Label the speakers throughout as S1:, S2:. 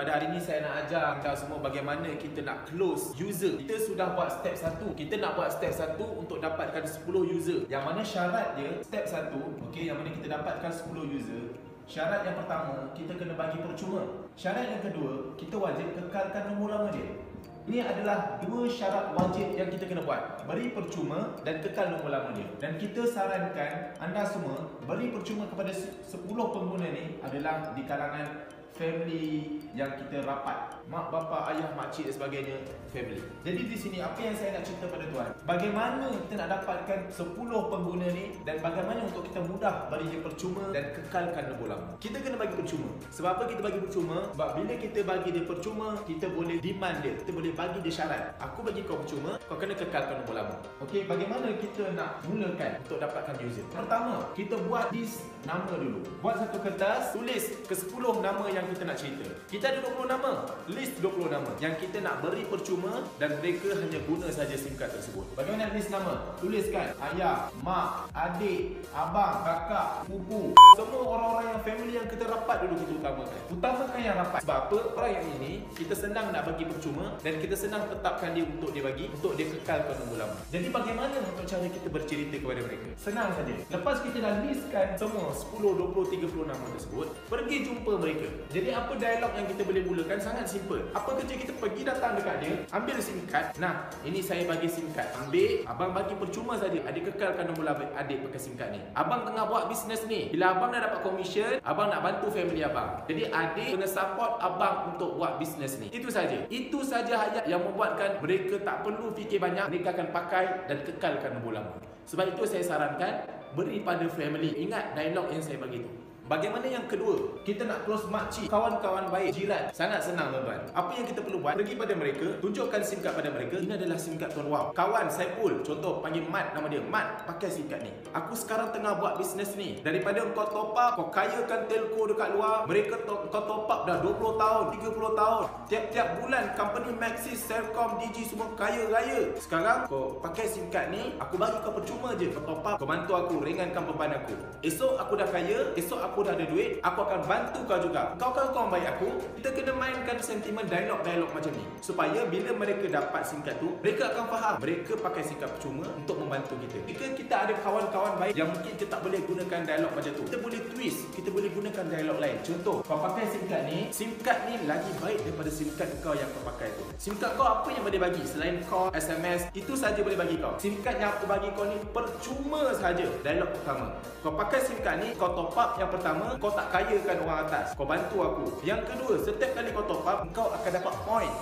S1: Pada hari ini saya nak ajar anda semua bagaimana kita nak close user. Kita sudah buat step 1. Kita nak buat step 1 untuk dapatkan 10 user. Yang mana syarat dia step 1, okey, yang mana kita dapatkan 10 user. Syarat yang pertama, kita kena bagi percuma. Syarat yang kedua, kita wajib kekalkan nombor lama dia. Ini adalah dua syarat wajib yang kita kena buat. Beri percuma dan kekal nombor lama dia. Dan kita sarankan anda semua beri percuma kepada 10 pengguna ni adalah di kalangan family yang kita rapat. Mak, bapa, ayah, makcik dan sebagainya, family. Jadi di sini apa yang saya nak cerita pada tuan, bagaimana kita nak dapatkan 10 pengguna ni dan bagaimana untuk kita mudah bagi dia percuma dan kekalkan nombor lama. Kita kena bagi percuma. Sebab apa kita bagi percuma? Sebab bila kita bagi dia percuma, kita boleh demand dia. Kita boleh bagi dia syarat. Aku bagi kau percuma, kau kena kekalkan nombor lama. Okey, bagaimana kita nak mulakan untuk dapatkan user? Pertama, kita buat list nama dulu. Buat satu kertas, tulis ke 10 nama yang kita nak cerita. Kita ada 20 nama, list 20 nama yang kita nak beri percuma dan mereka hanya guna saja SIM card tersebut. Bagaimana list nama? Tuliskan ayah, mak, adik, abang, kakak, pupu, semua orang-orang yang family yang kita rapat dulu kita utamakan. Utamakan yang rapat. Sebab apa? Orang yang ini kita senang nak bagi percuma dan kita senang tetapkan dia untuk dia bagi, untuk dia kekalkan nombor lama. Jadi bagaimana untuk cara kita bercerita kepada mereka? Senang saja. Lepas kita dah listkan semua 10, 20, 30 nama tersebut, pergi jumpa mereka. Jadi apa dialog yang kita boleh mulakan? Sangat simple. Apa kerja kita pergi datang dekat dia, ambil SIM card. Nah, ini saya bagi SIM card. Ambil, abang bagi percuma saja. Adik kekalkan nombor lama adik pakai SIM card ni. Abang tengah buat bisnes ni. Bila abang dah dapat komisen, abang nak bantu family abang. Jadi adik kena support abang untuk buat bisnes ni. Itu saja. Itu saja ayat yang membuatkan mereka tak perlu fikir banyak. Mereka akan pakai dan kekalkan nombor lama. Sebab itu saya sarankan beri pada family. Ingat dialog yang saya bagi tu. Bagaimana yang kedua? Kita nak close makcik, kawan-kawan baik, jiran. Sangat senang tuan-tuan. Apa yang kita perlu buat? Pergi pada mereka, tunjukkan SIM card pada mereka. Ini adalah SIM card tuan. Wow. Kawan Saiful, contoh panggil Mat nama dia. Mat, pakai SIM card ni. Aku sekarang tengah buat bisnes ni. Daripada kau top up, kau kayakan telco dekat luar. Mereka kau top up dah 20 tahun, 30 tahun. Tiap-tiap bulan company Maxis, Celcom, Digi semua kaya raya. Sekarang kau pakai SIM card ni, aku bagi kau percuma je. Kau top up, kau bantu aku, ringankan beban aku. Esok aku dah kaya, esok aku dah ada duit, aku akan bantu kau juga. Kau kan kawan baik aku. Kita kena mainkan sentimen dialog-dialog macam ni supaya bila mereka dapat SIM card tu, mereka akan faham mereka pakai SIM card percuma untuk membantu kita. Jika kita ada kawan-kawan baik yang mungkin kita tak boleh gunakan dialog macam tu, kita boleh twist, kita boleh gunakan dialog lain. Contoh, kau pakai SIM card ni, SIM card ni lagi baik daripada SIM card kau yang kau pakai tu. SIM card kau apa yang boleh bagi selain call, SMS, itu saja boleh bagi kau. SIM card yang aku bagi kau ni percuma saja. Dialog pertama, kau pakai SIM card ni, kau top up yang pertama, kau tak kayakan orang atas, kau bantu aku. Yang kedua, setiap kali kau top up, kau akan dapat point.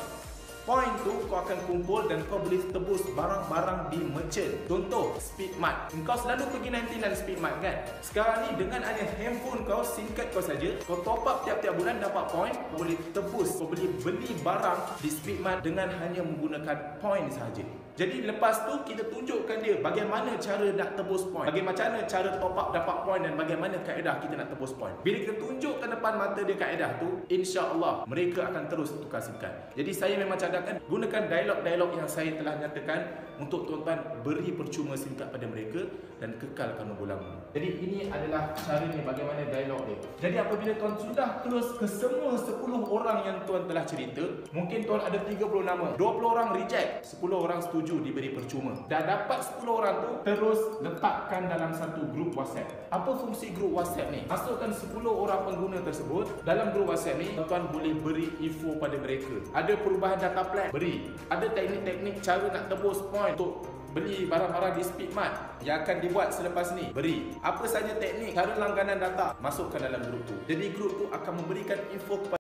S1: Point tu kau akan kumpul dan kau boleh tebus barang-barang di merchant. Contoh, Speedmart. Kau selalu pergi 99 Speedmart kan? Sekarang ni dengan hanya handphone kau, SIM card kau saja, kau top up tiap-tiap bulan dapat point, kau boleh tebus, kau boleh beli barang di Speedmart dengan hanya menggunakan point saja. Jadi lepas tu kita tunjukkan dia bagaimana cara nak tebus point, bagaimana cara top up dapat point dan bagaimana kaedah kita nak tebus point. Bila kita tunjukkan depan mata dia kaedah tu, insya-Allah mereka akan terus tukar SIM card. Jadi saya memang cadangkan gunakan dialog-dialog yang saya telah nyatakan untuk tuan-tuan beri percuma SIM card pada mereka dan kekalkan nombor lama. Jadi ini adalah caranya bagaimana dialog dia. Jadi apabila tuan sudah close ke semua 10 orang yang tuan telah cerita, mungkin tuan ada 30 nama, 20 orang reject, 10 orang setuju diberi percuma. Dah dapat 10 orang tu, terus letakkan dalam satu grup WhatsApp. Apa fungsi grup WhatsApp ni? Masukkan 10 orang pengguna tersebut dalam grup WhatsApp ni, tuan boleh beri info pada mereka. Ada perubahan data plan, beri. Ada teknik-teknik cara nak tebus point untuk beli barang-barang di Speedmart yang akan dibuat selepas ni, beri. Apa saja teknik cara langganan data, masukkan dalam grup tu. Jadi grup tu akan memberikan info kepada